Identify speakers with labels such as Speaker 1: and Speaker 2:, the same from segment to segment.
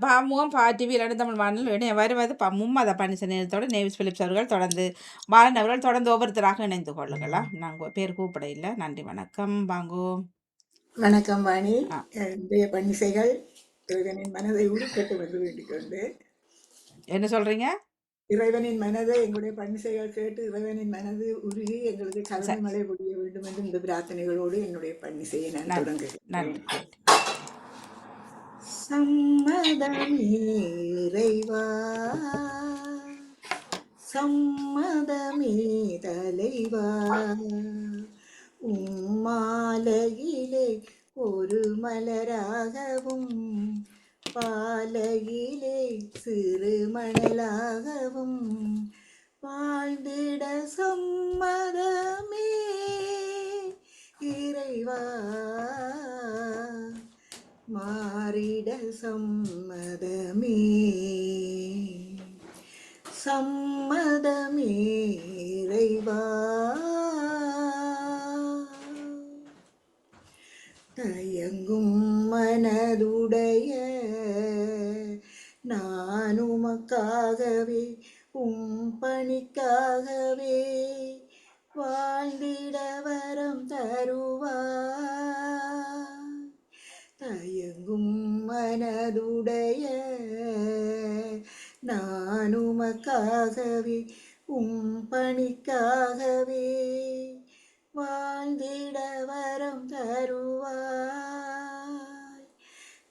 Speaker 1: பாமுகம் பாட்டிவி இரண்டு தமிழ் வானொலி இணைய வருவது மும்மத பணிச நேரத்தோடு நேவிஸ் பிலிப்ஸ் அவர்கள் தொடர்ந்து பாலன் அவர்கள் தொடர்ந்து ஒவ்வொருத்தராக இணைந்து கொள்ளுங்களா. நாங்கள் பேர் கூப்பிட இல்லை. நன்றி, வணக்கம். பாங்கோ
Speaker 2: வணக்கம் வாணி. இன்றைய பணிசைகள் இறைவனின் மனதை உருக்கட்டு வந்து வேண்டிக் கொண்டு.
Speaker 1: என்ன சொல்றீங்க?
Speaker 2: இறைவனின் மனதை எங்களுடைய பணிசைகள் கேட்டு இறைவனின் மனது உருகி எங்களுக்கு கருணை மழை பொழிய வேண்டும் என்று இந்த பிரார்த்தனைகளோடு என்னுடைய பணிசையை நான் தொடங்குகிறேன். சம்மதமே இறைவா, சம்மதமே தலைவா, உம்மாலையிலே ஒரு மலராகவும் பாலையிலே சிறு மணலாகவும் வாழ்ந்திட சம்மதமே இறைவா, மாறிட சம்மதமே, சம்மதமே இறைவா. தயங்கும் மனதுடைய நான் உமக்காகவே பணிக்காகவே வாழ்ந்திட வரம் தருவாய். தயங்கும் மனதுடைய நான் உமக்காகவே பணிக்காகவே வாழ்ந்திட வரம் தருவாய்.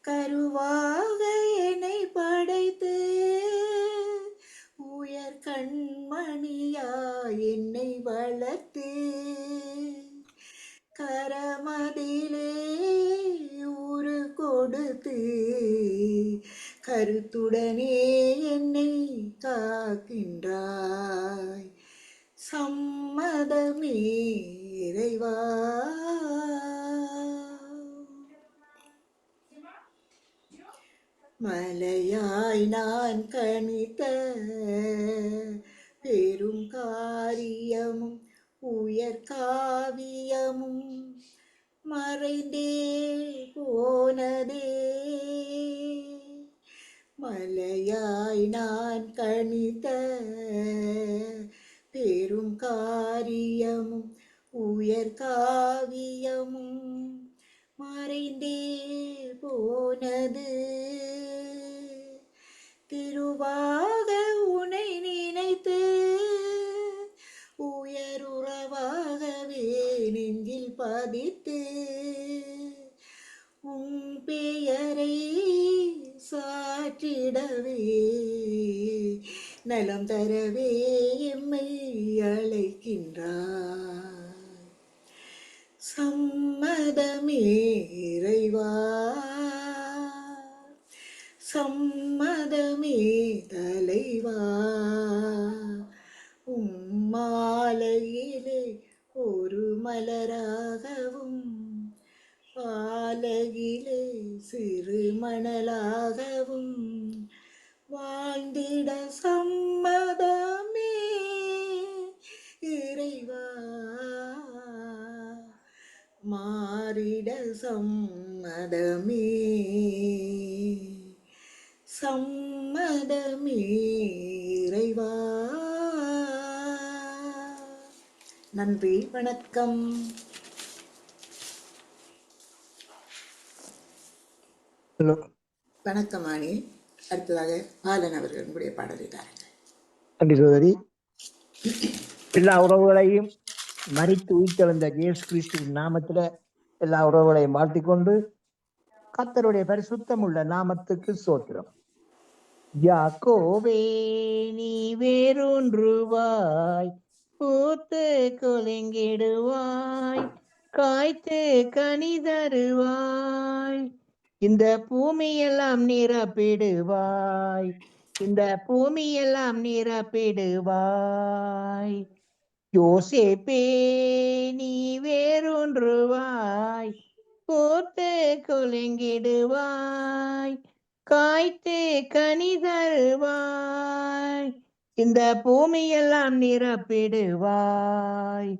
Speaker 2: கருவாக என்னை படைத்து உயர் கண்மணியாய் என்னை வளர்த்து கரமதிலே ஊறு கொடுத்து கருத்துடனே என்னை காக்கின்றாய். சம்மதமே இறைவா. மலையாய் நான் கணித்த பெரும் காரியமும் உயர் காவியமும் மறைந்தே போனதே. மலையாய் நான் கணித்த பெரும் காரியமும் உயர் காவியமும் மறைந்தே போனது. திருவாக உனை நினைத்து உயருறவாகவே நெஞ்சில் பதித்து உன் பெயரை சாற்றிடவே நலம் தரவே எம்மை அழைக்கின்றாய். சம்மதமே இறைவா, சம்மதமே தலைவா, உம்மாலையிலே ஒரு மலராகவும் பாலையிலே சிறு மணலாகவும் வாழ்ந்திட சம்மதமே இறைவா, மாறிட சம்மதமே, சம்மதமே இறைவா. நன்றி, வணக்கம். வணக்கம் ஆணி. அடுத்ததாக பாலன் அவர்கள் உங்களுடைய பாடலை தாருங்கள்.
Speaker 3: நன்றி சோதரி. எல்லா உறவுகளையும் மறித்து உயிர்த்தெழுந்த இயேசு கிறிஸ்துவின் நாமத்துல எல்லா உறவுகளையும் வாழ்த்திக்கொண்டு கர்த்தருடைய பரிசுத்தம் உள்ள நாமத்துக்கு ஸ்தோத்திரம். யாக்கோபே நீ வேரூன்றுவாய், பூத்து குலுங்கிடுவாய், காய்த்து கனி தருவாய், இந்த பூமியெல்லாம் நிரப்பிடுவாய், இந்த பூமியெல்லாம் நிரப்பிடுவாய். யோசேப்பே நீ வேரூன்றுவாய், பூத்து குலுங்கிடுவாய், காய்த்து கனி தருவாய், இந்த பூமியெல்லாம் நிரப்பிடுவாய்,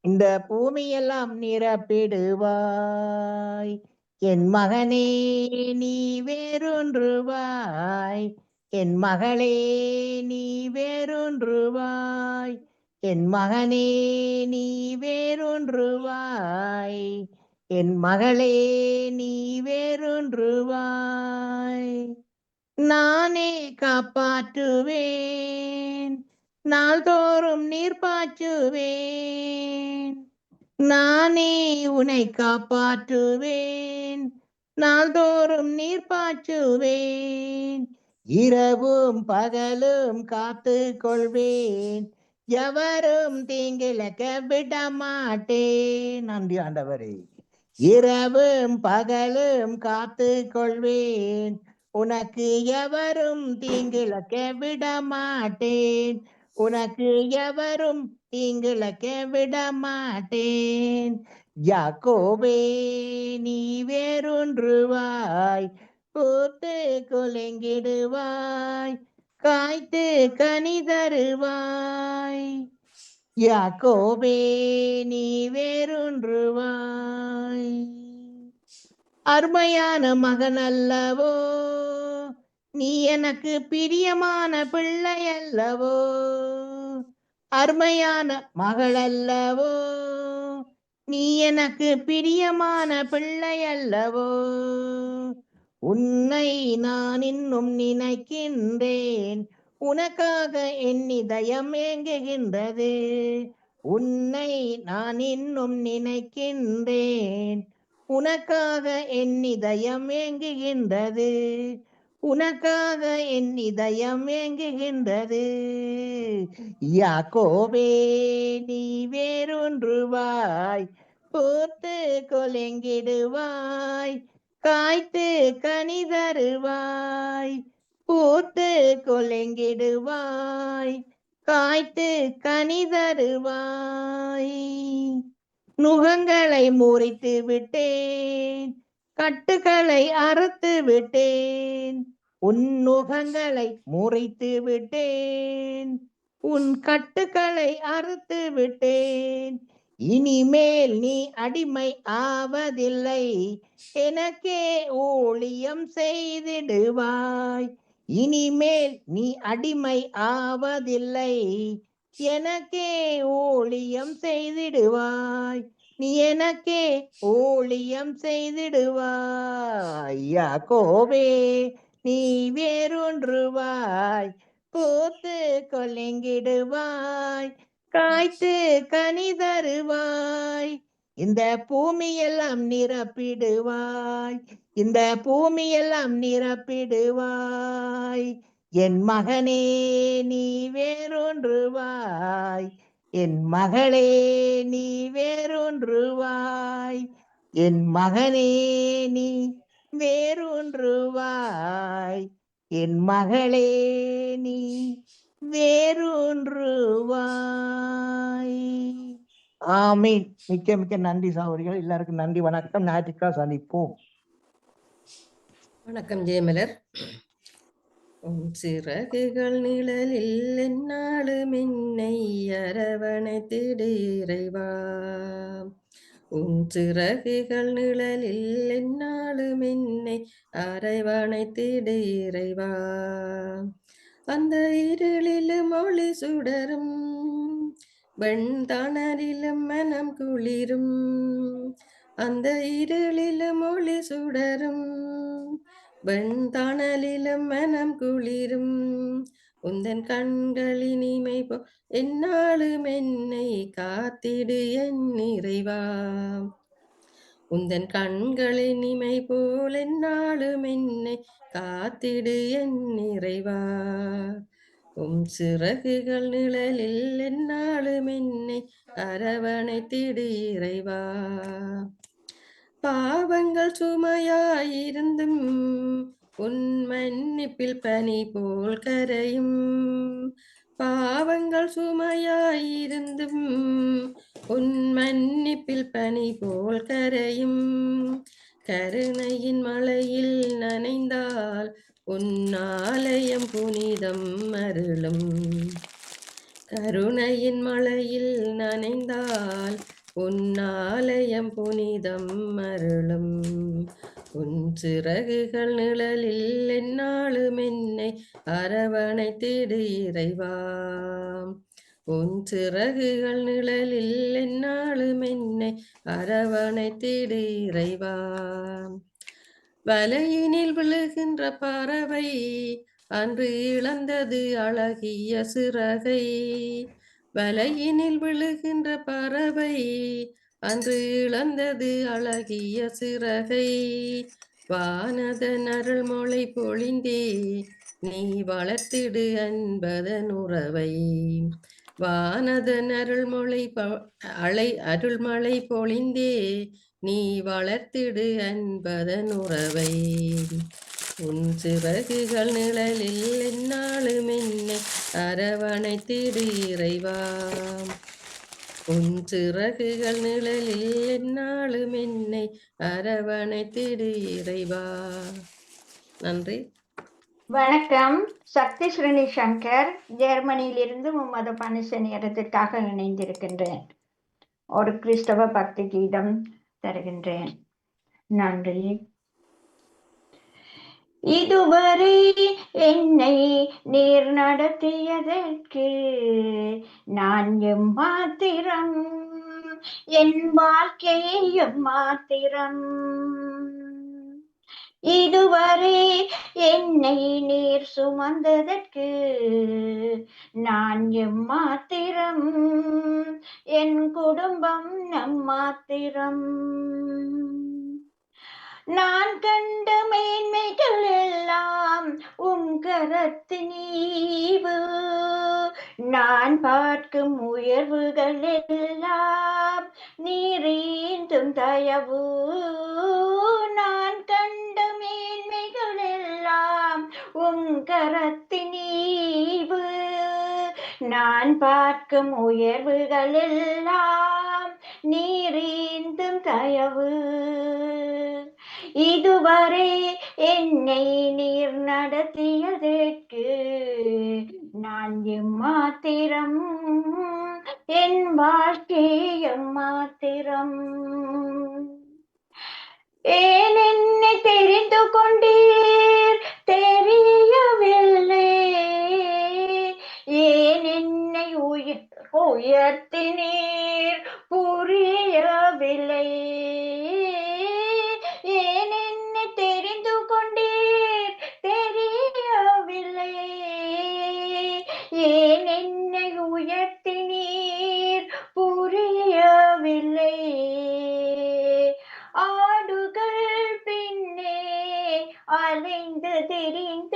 Speaker 3: இந்த பூமியெல்லாம் நிரப்பிடுவாய். என் மகனே நீ வேறொன்றுவாய், என் மகளே நீ வேறொன்றுவாய், என் மகனே நீ வேறொன்றுவாய், என் மகளே நீ வேறொன்றுவாய். நானே காப்பாற்றுவேன், நாள்தோறும் நீர் பாய்ச்சுவேன், நானே உன்னை காப்பாற்றுவேன், நாள்தோறும் நீர் பாய்ச்சுவேன், இரவும் பகலும் காத்து கொள்வேன், எவரும் தீங்கிழக்க விட மாட்டேன். நன்றி ஆண்டவரே. இரவும் பகலும் காத்து கொள்வேன், உனக்கு எவரும் தீங்கிழக்க விட மாட்டேன், உனக்கு எவரும் தீங்கிழக்க விட மாட்டேன். யாக்கோபே நீ வேறொன்றுவாய், பூத்து குலுங்கிடுவாய், காய்த்து கனி தருவாய். யாக்கோபே நீ வேறொன்றுவாய். அருமையான மகன் அல்லவோ நீ, எனக்கு பிரியமான பிள்ளை அல்லவோ, அருமையான மகள் அல்லவோ நீ, எனக்கு பிரியமான பிள்ளை அல்லவோ. உன்னை நான் இன்னும் நினைக்கின்றேன், உனக்காக என் இதயம் ஏங்குகின்றது, உன்னை நான் இன்னும் நினைக்கின்றேன், உனக்காக என் இதயம் ஏங்குகின்றது, உனக்காக என் இதயம் ஏங்குகின்றது. யாக்கோபே நீ வேறொன்றுவாய், பூத்து கொலுங்கிடுவாய், காய்த்து கனி தருவாய், பூத்து கொலுங்கிடுவாய், காய்த்து கனி தருவாய். நுகங்களை முறித்து விட்டேன், கட்டுகளை அறுத்து விட்டேன், உன் நுகங்களை முறித்து விட்டேன், உன் கட்டுகளை அறுத்து விட்டேன். இனிமேல் நீ அடிமை ஆவதில்லை, எனக்கே ஊழியம் செய்திடுவாய். இனிமேல் நீ அடிமை ஆவதில்லை, எனக்கே ஊழியம் செய்திடுவாய், நீ எனக்கே ஊழியம் செய்திடுவாய். யாக்கோபே நீ வேறொன்றுவாய், பூத்து கொலுங்கிடுவாய், காய்த்து கனி தருவாய். இந்த பூமியெல்லாம் நிரப்பிடுவாய், இந்த பூமியெல்லாம் நிரப்பிடுவாய். என் மகனே நீ வேறொன்றுவாய், என் மகளே நீ வேறொன்றுவாய், என் மகனே நீ வேறொன்றுவாய், என் மகளே நீ வேறொன்றுவாய். ஆமீன். மிக்க மிக்க நன்றி சகோதரிகள். எல்லாருக்கும் நன்றி, வணக்கம். ஞாயிற்றுக்கிழமை சந்திப்போம்.
Speaker 4: வணக்கம் ஜெயமலர். உன் சிறகுகள் நிழலில் என்னாலும் என்னை அரவணைத்திடு இறைவா, உன் சிறகுகள் நிழலில் என்னாலும் என்னை அரவணைத்திடு இறைவா. அந்த இருளிலும் ஒளி சுடரும், வெண்தணலிலும் மனம் குளிரும், அந்த இருளிலும் ஒளி சுடரும், வெண்தணலிலும் மனம் குளிரும், உந்தன் கண்களின் இமை போ என்னாலும் என்னை காத்திடு என் இறைவா. உந்தன் கண்களின் இமை போல் என்னாலும் என்னை காத்திடு என் இறைவா. உம் சிறகுகள் நிழலில் என்னாலும் என்னை அரவணைத்திடு இறைவா. பாவங்கள் சுமையாயிருந்தும் உன் மன்னிப்பில் பனி போல் கரையும், பாவங்கள் சுமையாயிருந்தும் உன் மன்னிப்பில் பனி போல் கரையும். கருணையின் மழையில் நனைந்தால் உன் ஆலயம் புனிதம் அருளும், கருணையின் மழையில் நனைந்தால் உன் ஆலயம் புனிதம் அருளும். உன் சிறகுகள் நிழலில் எந்நாளும் என்னை அரவணைத்திடு இறைவா. உன் சிறகுகள் நிழலில் எந்நாளும் என்னை அரவணைத்திடு இறைவா. வலையினில் விழுகின்ற பறவை அன்று இழந்தது அழகிய சிறகை. வலையினில் விழுகின்ற பறவை அன்று இழந்தது அழகிய சிறகை. வானதன் அருள்மொழி பொழிந்தே நீ வளர்த்திடு அன்பதன் உறவை. வானதன் அருள்மழை பொழிந்தே நீ வளர்த்திடு அன்பதன் உறவை. உன் சிறகுகள் நிழலில் எந்நாளும் என்னை அரவணைத்திடு இறைவா. உன் சிறகுகள் நிழலில் எந்நாளும் என்னை அரவணைத்திடு இறைவா. நன்றி.
Speaker 5: வணக்கம். சக்தி ஸ்ரீனி சங்கர், ஜெர்மனியிலிருந்து உமது பணிச நேரத்திற்காக இணைந்திருக்கின்றேன். ஒரு கிறிஸ்தவ பக்தி கீதம் தருகின்றேன். நன்றி. இதுவரை என்னை நீர் நடத்தியதற்கு நான் எம்மாத்திரம், என் வாழ்க்கையை எம்மாத்திரம். இதுவரை என்னை நீர் சுமந்ததற்கு நான் எம்மாத்திரம், என் குடும்பம் நம்மாத்திரம். நான் கண்ட மேன்மைகள் எல்லாம் கரத்தின் ஈவு, நான் பார்க்கும் உயர்வுகள் எல்லாம் நீரீந்தும் தயவு. நான் கண்ட மேன்மைகள் எல்லாம் கரத்தின் ஈவு, நான் பார்க்கும் உயர்வுகள் எல்லாம் நீரீந்தும் தயவு. இதுவரை என்னை நீர் நடத்தியதற்கு நான் எம்மாத்திரம், என் வாழ்க்கை எம்மாத்திரம். ஏன் என்னை தெரிந்து கொண்டீர் தெரியவில்லை, ஏன் என்னை உயர்த்தினீர் புரியவில்லை. ஏன் என்னை தெரிந்து கொண்டீர் தெரியவில்லை, ஏன் என்னை உயர்த்தினீர் புரியவில்லை. ஆடுகள் பின்னே அலைந்து திரிந்தேன்,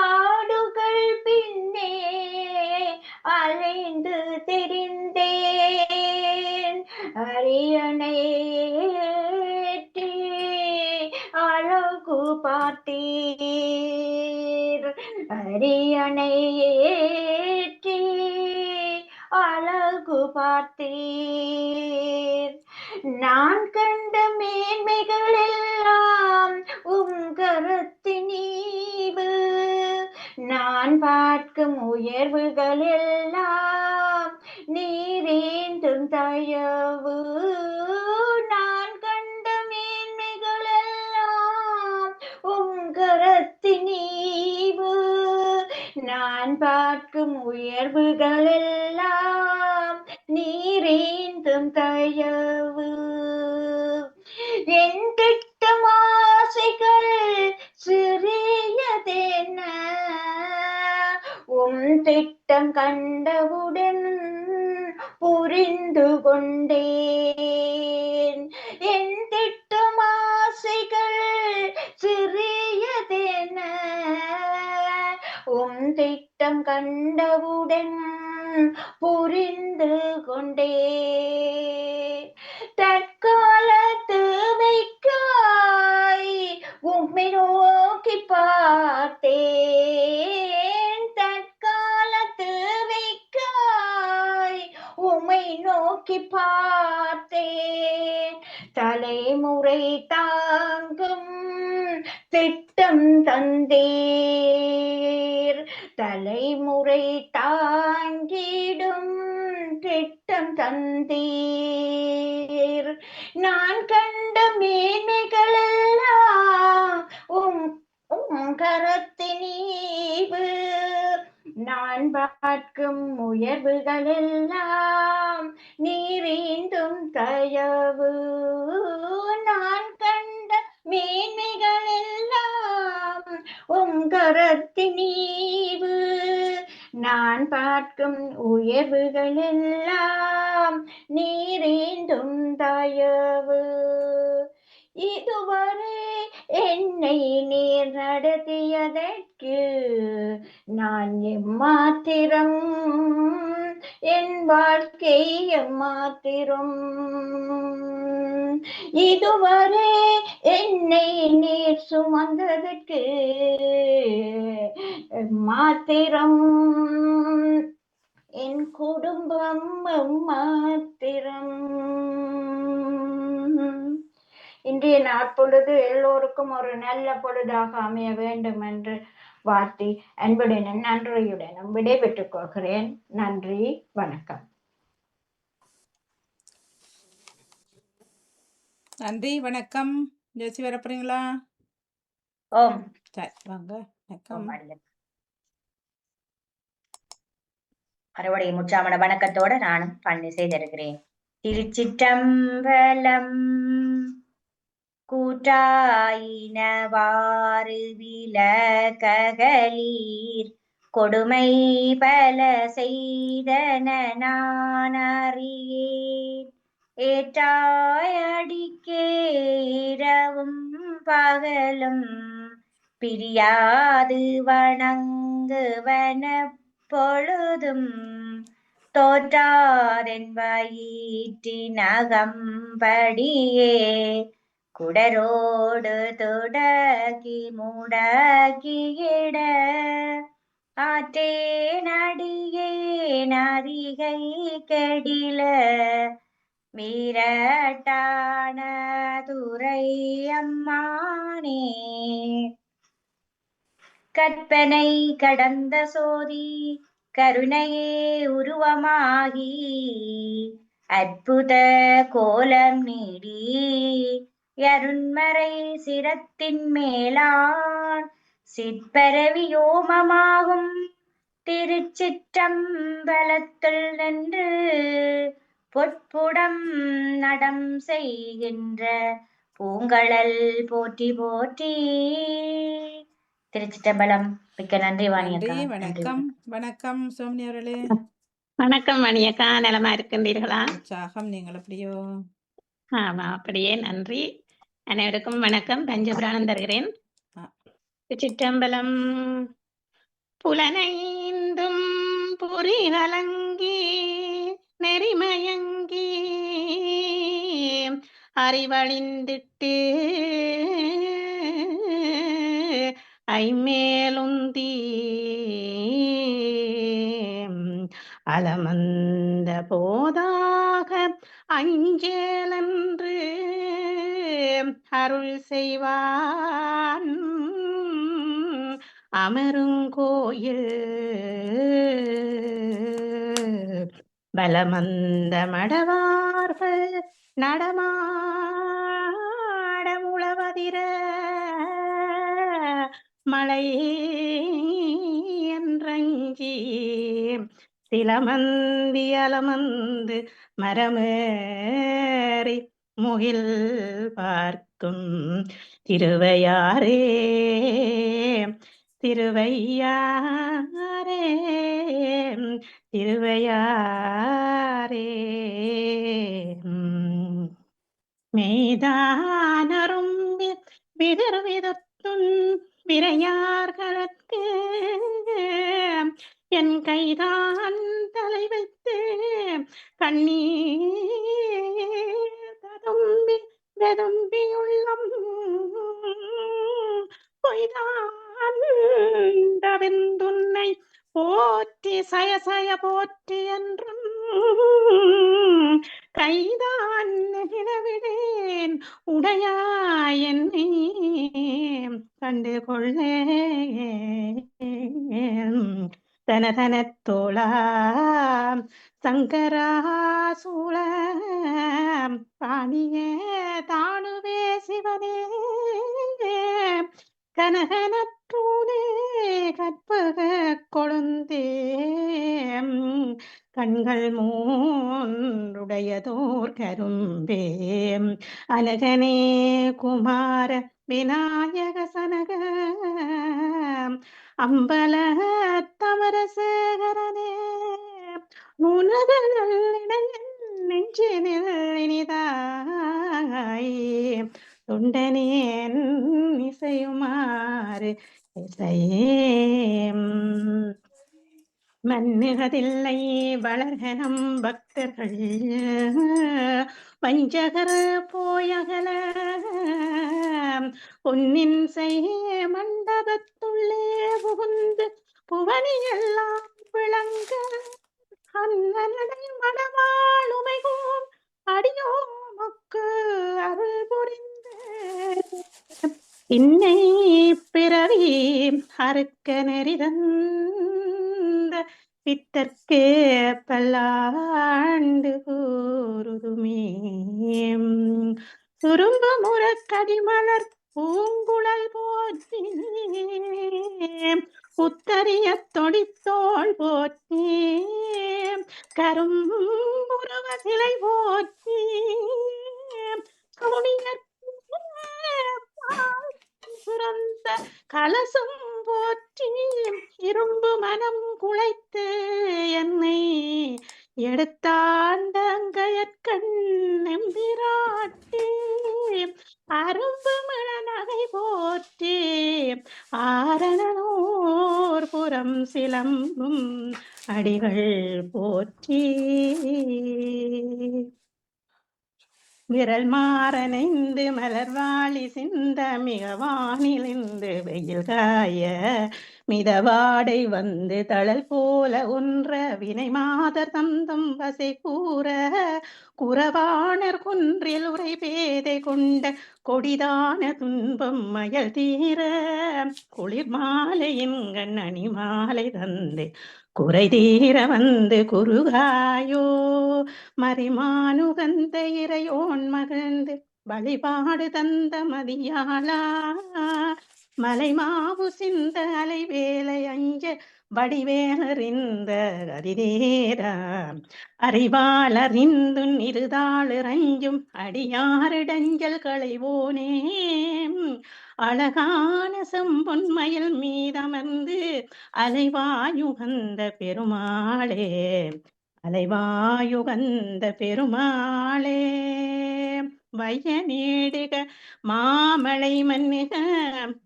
Speaker 5: ஆடுகள் பின்னே அலைந்து திரிந்தேன். அரியணை ஏற்றி அழகு பார்த்தீர், அரியணை ஏற்றி அழகு பார்த்தீர். நான் கண்ட மேன்மைகள் எல்லாம் கரத்தின் ஈவு, நான் பார்க்கும் உயர்வுகள் எல்லாம் நீரேந்தும் தயவு. நான் கண்ட மேன்மைகள் எல்லாம் கரத்தின் ஈவு, நான் பார்க்கும் உயர்வுகள் எல்லாம் நீரேந்தும் தயவு. என் திட்டம் ஆசைகள் சிறியதென்ன, திட்டம் கண்டவுடன் புரிந்து கொண்டேன். என் திட்டம் ஆசைகள் சிறியதென, திட்டம் கண்டவுடன் புரிந்து கொண்டேன். தற்கால தேவைக்காய் உம்மை நோக்கி பார்த்தேன், தற்கால தேவைக்காய் உம்மை நோக்கி பார்த்தேன். தலைமுறை தாங்கும் திட்டம் தந்தீர், தலைமுறை தாங்கிடும் திட்டம் தந்தீர். நான் கண்ட மேன்மைகளெல்லாம் உம் உம் கரத்தினீவு. நான் பார்க்கும் உயர்வுகளெல்லாம் நீரீந்தும் தயவு. நான் கண்ட மேன்மைகளெல்லாம் உம் கரத்தினீவு. நான் பார்க்கும் உயர்வுகளெல்லாம் நீரேந்தும் தயவு. இதுவரை என்னை நீர் நடத்தியதற்கு நான் எம்மாத்திரம், என் வாழ்க்கை எம்மாத்திரம். இதுவரை என்னை நீர் சுமந்ததற்கு மாத்திரம், என் குடும்பம் மாத்திரம். இன்றைய நாட்பொழுது எல்லோருக்கும் ஒரு நல்ல பொழுதாக அமைய வேண்டும் என்று வாழ்த்தி அன்புடனும் நன்றியுடனும் விடைபெற்றுக் கொள்கிறேன். நன்றி, வணக்கம்.
Speaker 1: நன்றி வணக்கம். ஜோசி வர போறீங்களா?
Speaker 5: ஓம்
Speaker 1: சரி வாங்க. வணக்கம்.
Speaker 5: ஓம் அடியேன். மறுபடியும் முற்றாமட வணக்கத்தோட நானும் பண்ணி செய்திருக்கிறேன். திருச்சிற்றம்பலம். கூற்றாயினவாறு விலகலீர், கொடுமை பல செய்தன நான் அறியேன். ஏற்றாயடிக்கே இரவும் பகலும் பிரியாது வணங்குவன பொழுதும், தோற்றாதென் வயிற்றினகம்படியே குடரோடு தொடக்கி முடக்கியிட, ஆற்றேனடியே நதிகை கெடில மீரட்டான துரை அம்மானே. கற்பனை கடந்த சோதி கருணையே உருவமாகி, அற்புத கோலம் நீடி அருண்மறை சிரத்தின் மேலான் சிற்பரவியோமமாகும் திருச்சிற்றம்பலத்துள் நின்று பொற்புடம் நடம் செய்கின்ற பூங்கழல் போற்றி போற்றி. திருச்சிற்றம்பலம். மிக்க நன்றி வாணியக்கா.
Speaker 1: நன்றி
Speaker 5: நன்றி.
Speaker 1: வணக்கம். வணக்கம் சோமனி அவர்களே.
Speaker 6: வணக்கம் மணியக்கா, நலமா இருக்கின்றீர்களா?
Speaker 1: உற்சாகம். நீங்கள் எப்படியோ?
Speaker 6: ஆமா, அப்படியே நன்றி. அனைவருக்கும் வணக்கம். பஞ்சபுராணம் தருகிறேன்.
Speaker 1: ஆ.
Speaker 6: சிற்றம்பலம். புலனைந்தும் பொறிகலங்கி நெறிமயங்கி அறிவழிந்திட்டு ஐமேலுந்தி அலமந்த போதாக அஞ்சேலன்று அருள் செய்வான் அமருங்கோயில் பலமந்த மடவார்கள் நடமாட முழவதிர மழை என்றஞ்சி சிலமந்தி அலமந்து மரமேறி முகில் பார்க்கும் திருவையாரே திருவையாரே திருவையாரே. மேதானரும் விதர் விதத்துன் விரையார்களுக்கு என் கைதான் தலை வைத்து கண்ணீர் ததும்பி வெதும்பி உள்ளம் பொய்தான் தவிர்ந்துன்னை போற்றி சயசய போற்றி என்றும் கைதான் நெகிழவிடேன் உடையாய் என்னை கண்டு கொள்ளேன் தனதனத்தோளாம் சங்கராசூலம் பாணியே தானுவே சிவனே கனகனற்றூனே கற்பக கொழுந்தே கண்கள் மூன்றுடையதோர் கரும்பே அனகனே குமார விநாயக சனக அம்பல தமரசேகரனே உனதல் நெஞ்சினில் இனிதாய் தொண்டனேன் இசையுமாறு இசையே மன்னுகதில்லை வளர்கனம் பக்தர்கள் வஞ்சகர் போயகல பொன்னின் செய்ய மண்டபத்துள்ளே புகுந்து புவனியெல்லாம் விளங்க அண்ணனடை மடவாளுமைகோம் அடியோமக்கு அருள் புரிந்து இன்னை பிறவி அறுக்க நெறிதந்த பித்தர்க்கே பல்லாண்டு கூறுதுமே சுரும்பு முறக்கடிமலர் பூங்குழல் போற்றி உத்தரிய தொடித்தோள் போற்றி கரும்புருவ சிலை போற்றி கவுனியர் சுரந்த கலசம் போற்றி இரும்பு மனம் குலைத்து என்னை எடுத்தாண்டங்கயற்கண் நம்பிராட்டி அரும்பு மழநகை போற்றி ஆரணனோர் புறம் சிலம்பும் அடிகள் போற்றி விரல் மாறனைந்து மலர்வாளி சிந்த மிக வானிலிந்து வெயில் காய மிதவாடை வந்து தழல் போல ஒன்ற வினை மாதர் தந்தம் வசை கூற குறவாணர் குன்றில் உரை பேதை கொண்ட கொடிதான துன்பம் மயல் தீர குளிர் மாலையின் கண்ணணி மாலை தந்து குறை தீர வந்து குறுகாயோ மறிமானுகந்த இறையோன் மகிழ்ந்து வழிபாடு தந்த மதியாளா மலை மாவு சிந்த அலை வேலை அஞ்ச வடிவேலறிந்த அதிதேரா அறிவாளறிந்து இருதாளிரஞ்சும் அடியாரிடஞ்சல் களைவோனே அழகான செம்பொன்மயில் மீதமர்ந்து அலைவாயுகந்த பெருமாளே அலைவாயுகந்த பெருமாளே வைய நீடுக மாமலை மன்னுக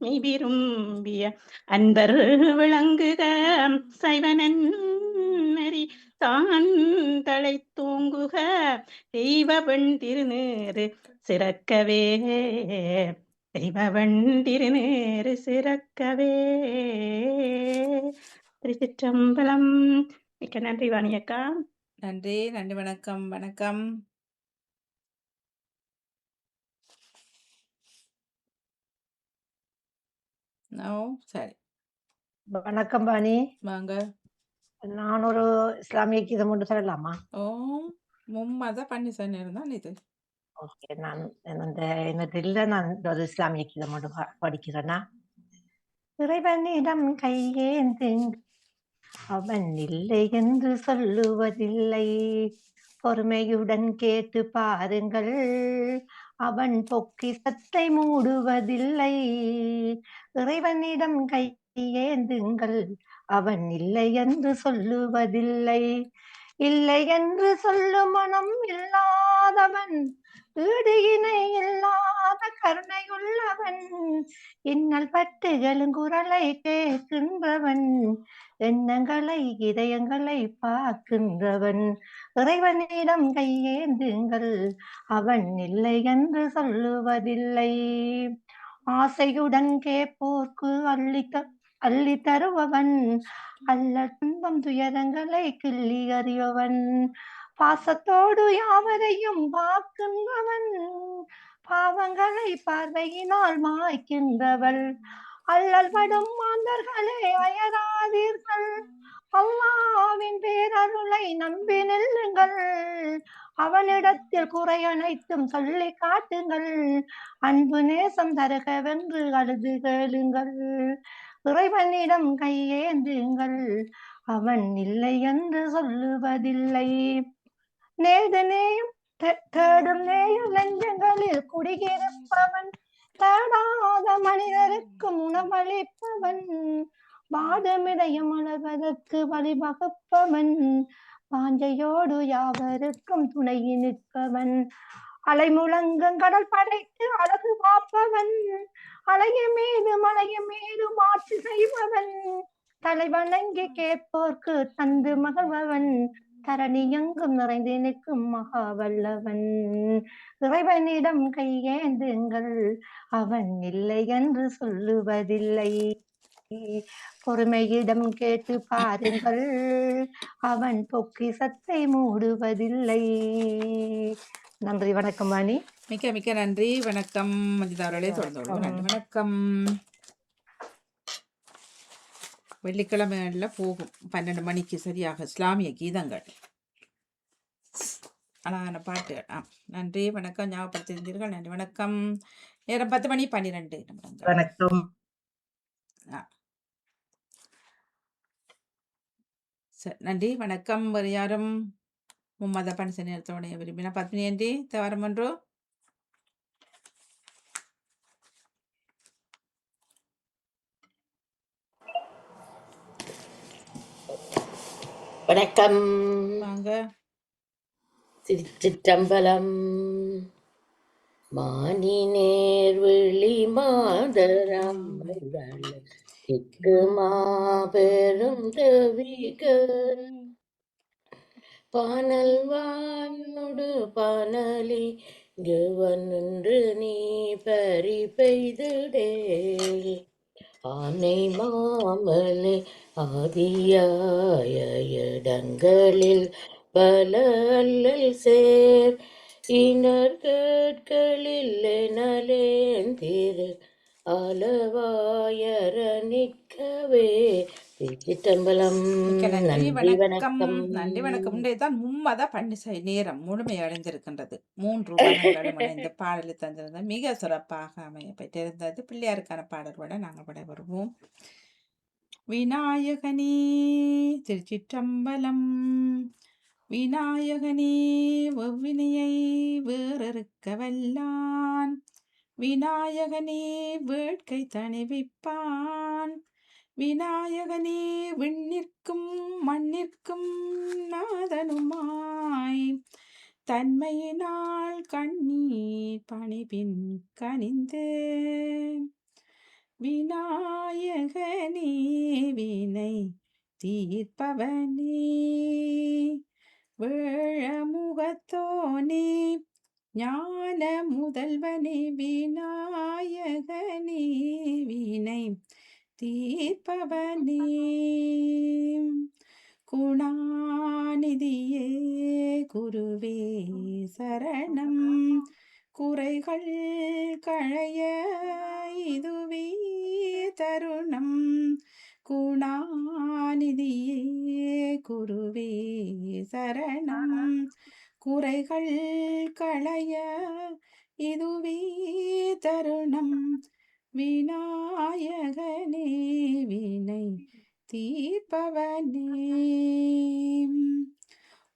Speaker 6: மெய் விரும்பிய அன்பர் விளங்குக சைவனரி தான் தலை தூங்குக தெய்வவன் திருநீறு சிறக்கவே தெய்வவன் திருநீறு சிறக்கவே. திருச்சிற்றம்பலம். மிக்க நன்றி வாணியக்கா.
Speaker 1: நன்றி நன்றி. வணக்கம் வணக்கம். சரி
Speaker 7: வணக்கம் பாணி.
Speaker 1: வாங்க.
Speaker 7: நான் ஒரு இஸ்லாமிய கீதம் ஒன்று சொல்லலாமா?
Speaker 1: மும்மத பன்னிசன் தான் இது.
Speaker 7: ஓகே, நான் நான் ஒரு இஸ்லாமிய கீதம் ஒன்று படிக்கிறேன்னா. இறைவனிடம் கையேந்து அவன் இல்லை என்று சொல்லுவதில்லை, பொறுமையுடன் கேட்டு பாருங்கள், அவன் பொக்கிஷத்தை மூடுவதில்லை. இறைவனிடம் கையேந்துங்கள், அவன் இல்லை என்று சொல்லுவதில்லை. இல்லை என்று சொல்லும் மனம் இல்லாதவன், ஈடு இணை இல்லாத கருணையுள்ளவன், இன்னல் பட்டுகளும் குரலை கேட்கின்றவன், எண்ணங்களை இதயங்களை பார்க்கின்றவன். இறைவனிடம் கையேந்துங்கள், அவன் இல்லை என்று சொல்லுவதில்லை. ஆசையுடன் கேட்போர்க்கு அள்ளி தருபவன், அல்ல துன்பம் துயரங்களை கிள்ளி அறிபவன். பாசத்தோடு யாவரையும் பார்க்கின்றவன், பாவங்களை பார்வையினால் மாய்க்கின்றவள். அல்லல் படும் மாந்தர்களே அயராதீர்கள், அல்லாவின் பேரருளை நம்பி நில்லுங்கள், அவனிடத்தில் குறை அனைத்தும் சொல்லி காட்டுங்கள், அன்பு நேசம் தருகவென்று அழுது கேளுங்கள், இறைவனிடம் கையேந்துங்கள், அவன் இல்லை என்று சொல்லுவதில்லை. நேது நேயம் தேடும் நேய நெஞ்சங்களில் குடியிருப்பவன், தேடாத மனிதருக்கு உணவளிப்பவன், வாதமிடயம் அளவதற்கு வழிவகுப்பவன், வாஞ்சையோடு யாவருக்கும் துணையி நிற்பவன், அலை முழங்கும் கடல் படைத்து அழகு பார்ப்பவன், அலைய மீது மாட்சி செய்பவன், தலைவணங்கி கேட்போர்க்கு தந்து மகிழ்பவன், தரணி எங்கும் நிறைந்து நிற்கும் மகாவல்லவன், இறைவனிடம் கையேந்துங்கள், அவன் இல்லை என்று சொல்லுவதில்லை. பொறுமையிடம் கேட்டு பாருங்கள், அவன் பொக்கிஷத்தை மூடுவதில்லை. நன்றி, வணக்கம் வாணி.
Speaker 1: மிக்க மிக்க நன்றி. வணக்கம் மஞ்சிதா அவர்களே. தொடர்ந்து கொள்வோம். நன்றி, வணக்கம். வெள்ளிக்கிழமைகளில் போகும் 12 மணிக்கு சரியாக இஸ்லாமிய கீதங்கள், அழகான பாட்டுகள். நன்றி, வணக்கம். ஞாபகப்படுத்தியிருந்தீர்கள். நன்றி, வணக்கம். நேரம் 10 மணி 12 நிமிடங்கள்.
Speaker 3: வணக்கம்.
Speaker 1: நன்றி, வணக்கம். வேறு யாரும் மும்மத பணிசை நேரத்தோடைய விரும்பினா பத்மினி நன்றி. தேவாரம் ஒன்று.
Speaker 8: வணக்கம்.
Speaker 1: வாங்க.
Speaker 8: திருச்சிற்றம்பலம். மானி நேர்விழி மாதரம் திக்கு மாபெரும் தவிகள், பானல் வாயோடு பானலி நின்று நீ பறி பெய்துடே, ஆனை மாமலை ஆதியாய இடங்களில் பல அல்லல் சேர், இனர்கட்களில் நலேந்திரு அளவாயர நிற்கவே. திருச்சிற்றம்பலம்.
Speaker 1: நன்றி,
Speaker 8: நன்றி,
Speaker 1: வணக்கம்.
Speaker 8: வணக்கம்.
Speaker 1: நன்றி, வணக்கம். இன்றையதான் மும்மத பன்னிசை நேரம் முழுமையடைந்திருக்கின்றது. 3 மதங்களும் இணைந்து பாடலை தந்திருந்தது மிக சிறப்பாக அமைய பெற்றிருந்தது. பிள்ளையாருக்கான பாடல்களோட நாங்கள் விடைபெறுவோம். விநாயகனே திருச்சிற்றம்பலம். விநாயகனே ஒவ்வினையை வேறறுக்க வல்லான், விநாயகனே வேட்கை தணிவிப்பான், விநாயகனே விண்ணிற்கும் மண்ணிற்கும் நாதனுமாய், தன்மையினால் கண்ணீர் பணிபின் கனிந்து, விநாயகனே வினை தீர்ப்பவனே, வேழமுகத்தோனே ஞான முதல்வனே, விநாயகனே வினை தீர்ப்பவனே, குணாநிதியே குருவே சரணம், குறைகள் களைய இதுவே தருணம், குணாநிதியே குருவே சரணம், குறைகள் களைய இதுவே தருணம், விநாயகனே வினை தீர்ப்பவனே,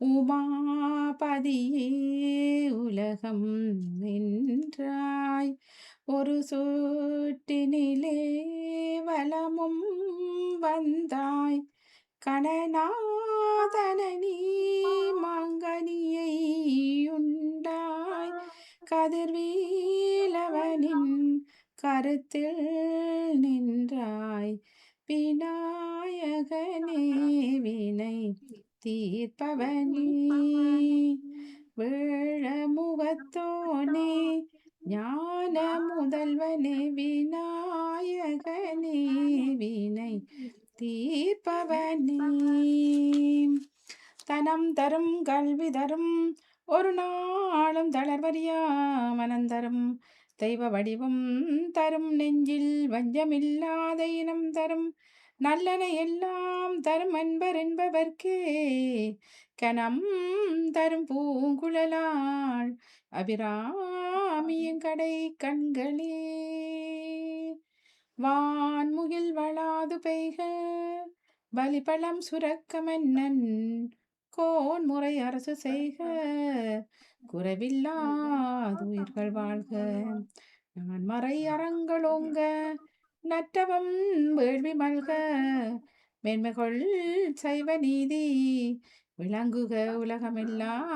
Speaker 1: உமாபதியே உலகம் நின்றாய், ஒரு சூட்டினிலே வலமும் வந்தாய், கணநாதனி மாங்கனியை உண்டாய், கதிர்வேலவனின் கருத்தில் நின்றாய், விநாயகனே வினை தீர்ப்பவனே, வேழமுகத்தோனே ஞான முதல்வனே, விநாயகனே வினை தீர்ப்பவனே, தனம் தரும் கல்வி தரும் ஒரு நாளும் தளர்வறியா மனம் தரும், தெய்வ வடிவம் தரும் நெஞ்சில் வஞ்சமில்லாத இனம் தரும், நல்லன எல்லாம் தரும் அன்பர் என்பவர்க்கே கனம் தரும் பூங்குழலாள் அபிராமியின் கடை கண்களே. வான்முகில் வளாது பெய்க பலிபழம் சுரக்க மன்னன் கோன்முறை அரசு செய்க குறைவில்லாது உயிர்கள் வாழ்க. நான் மறை அறங்களோங்க நற்றவம் வேள்வி மல்க மேன்மைகள் சைவ நீதி விளங்குக உலகமெல்லாம்.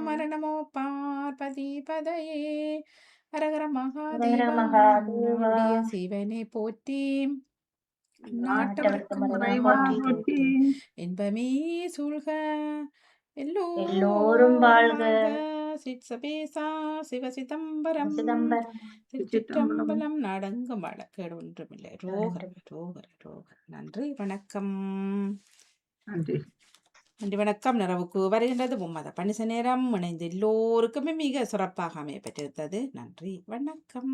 Speaker 1: மரணமோ பார்ப்பதி பதையே ஹரஹர மகாதேவா. நாடிய சிவனை போற்றி நாட்டவர்க்கும் இறைவா போற்றி இன்பமே சூழ்க
Speaker 5: எல்லோரும் வாழ்க.
Speaker 1: சிற்சபேசா சிவசிதம்பரம்
Speaker 5: சிதம்பரம்.
Speaker 1: திருச்சிற்றம்பலம். நாடெங்கும் வழக்கேடு ஒன்றுமில்லை. ரோகர ரோகர ரோகர. நன்றி வணக்கம்.
Speaker 6: நன்றி.
Speaker 1: நன்றி வணக்கம். நிறைவுக்கு வருகின்றது மும்மத பணிச நேரம். இணைந்து எல்லோருக்குமே மிக சிறப்பாக அமைய பெற்றிருந்தது. நன்றி வணக்கம்.